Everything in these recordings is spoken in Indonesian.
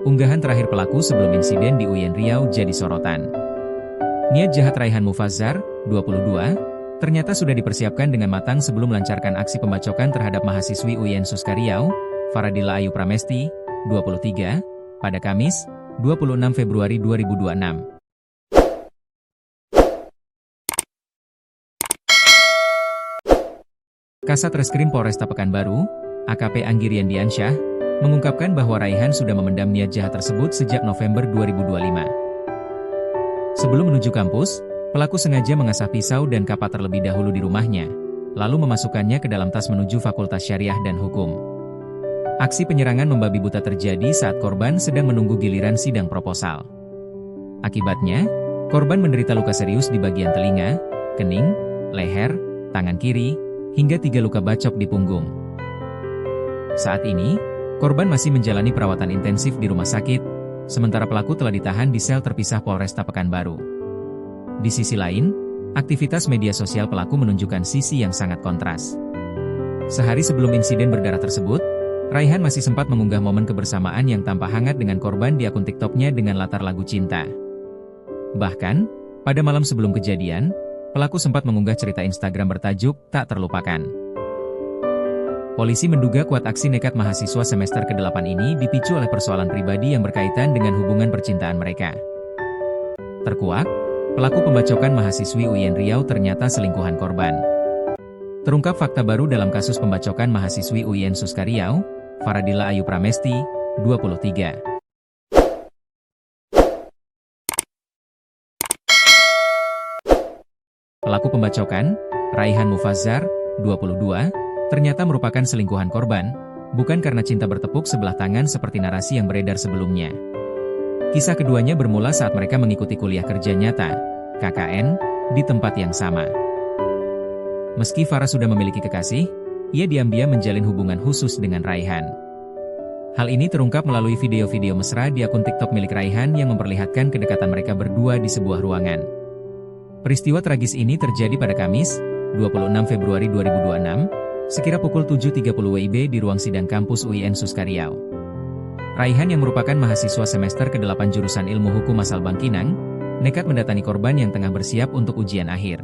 unggahan terakhir pelaku sebelum insiden di UIN Riau jadi sorotan. Niat jahat Raihan Mufazzar, 22, ternyata sudah dipersiapkan dengan matang sebelum melancarkan aksi pembacokan terhadap mahasiswi UIN Suska Riau, Faradila Ayu Pramesti, 23, pada Kamis, 26 Februari 2026. Kasat Reskrim Polresta Pekanbaru, AKP Anggirian Diansyah, mengungkapkan bahwa Raihan sudah memendam niat jahat tersebut sejak November 2025. Sebelum menuju kampus, pelaku sengaja mengasah pisau dan kapak terlebih dahulu di rumahnya, lalu memasukkannya ke dalam tas menuju Fakultas Syariah dan Hukum. Aksi penyerangan membabi buta terjadi saat korban sedang menunggu giliran sidang proposal. Akibatnya, korban menderita luka serius di bagian telinga, kening, leher, tangan kiri, hingga 3 luka bacok di punggung. Saat ini, korban masih menjalani perawatan intensif di rumah sakit, sementara pelaku telah ditahan di sel terpisah Polresta Pekanbaru. Di sisi lain, aktivitas media sosial pelaku menunjukkan sisi yang sangat kontras. Sehari sebelum insiden berdarah tersebut, Raihan masih sempat mengunggah momen kebersamaan yang tampak hangat dengan korban di akun TikTok-nya dengan latar lagu cinta. Bahkan, pada malam sebelum kejadian, pelaku sempat mengunggah cerita Instagram bertajuk "Tak Terlupakan". Polisi menduga kuat aksi nekat mahasiswa semester ke-8 ini dipicu oleh persoalan pribadi yang berkaitan dengan hubungan percintaan mereka. Terkuak, pelaku pembacokan mahasiswi UIN Riau ternyata selingkuhan korban. Terungkap fakta baru dalam kasus pembacokan mahasiswi UIN Suska Riau, Faradila Ayu Pramesti, 23. Pelaku pembacokan, Raihan Mufazzar, 22, ternyata merupakan selingkuhan korban, bukan karena cinta bertepuk sebelah tangan seperti narasi yang beredar sebelumnya. Kisah keduanya bermula saat mereka mengikuti kuliah kerja nyata, KKN, di tempat yang sama. Meski Farah sudah memiliki kekasih, ia diam-diam menjalin hubungan khusus dengan Raihan. Hal ini terungkap melalui video-video mesra di akun TikTok milik Raihan yang memperlihatkan kedekatan mereka berdua di sebuah ruangan. Peristiwa tragis ini terjadi pada Kamis, 26 Februari 2026, sekira pukul 7.30 WIB di ruang sidang kampus UIN Suska Riau. Raihan yang merupakan mahasiswa semester ke-8 jurusan Ilmu Hukum asal Bangkinang, nekat mendatangi korban yang tengah bersiap untuk ujian akhir.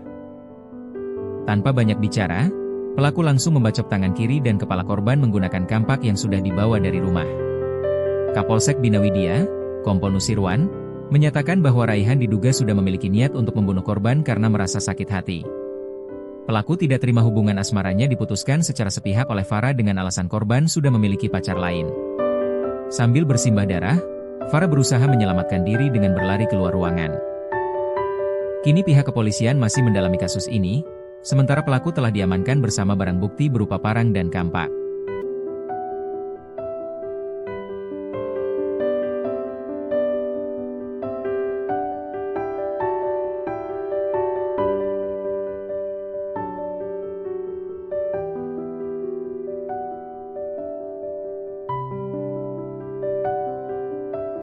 Tanpa banyak bicara, pelaku langsung membacok tangan kiri dan kepala korban menggunakan kampak yang sudah dibawa dari rumah. Kapolsek Bina Widya, Kompol Nusirwan, menyatakan bahwa Raihan diduga sudah memiliki niat untuk membunuh korban karena merasa sakit hati. Pelaku tidak terima hubungan asmaranya diputuskan secara sepihak oleh Farah dengan alasan korban sudah memiliki pacar lain. Sambil bersimbah darah, Farah berusaha menyelamatkan diri dengan berlari keluar ruangan. Kini pihak kepolisian masih mendalami kasus ini, sementara pelaku telah diamankan bersama barang bukti berupa parang dan kampak.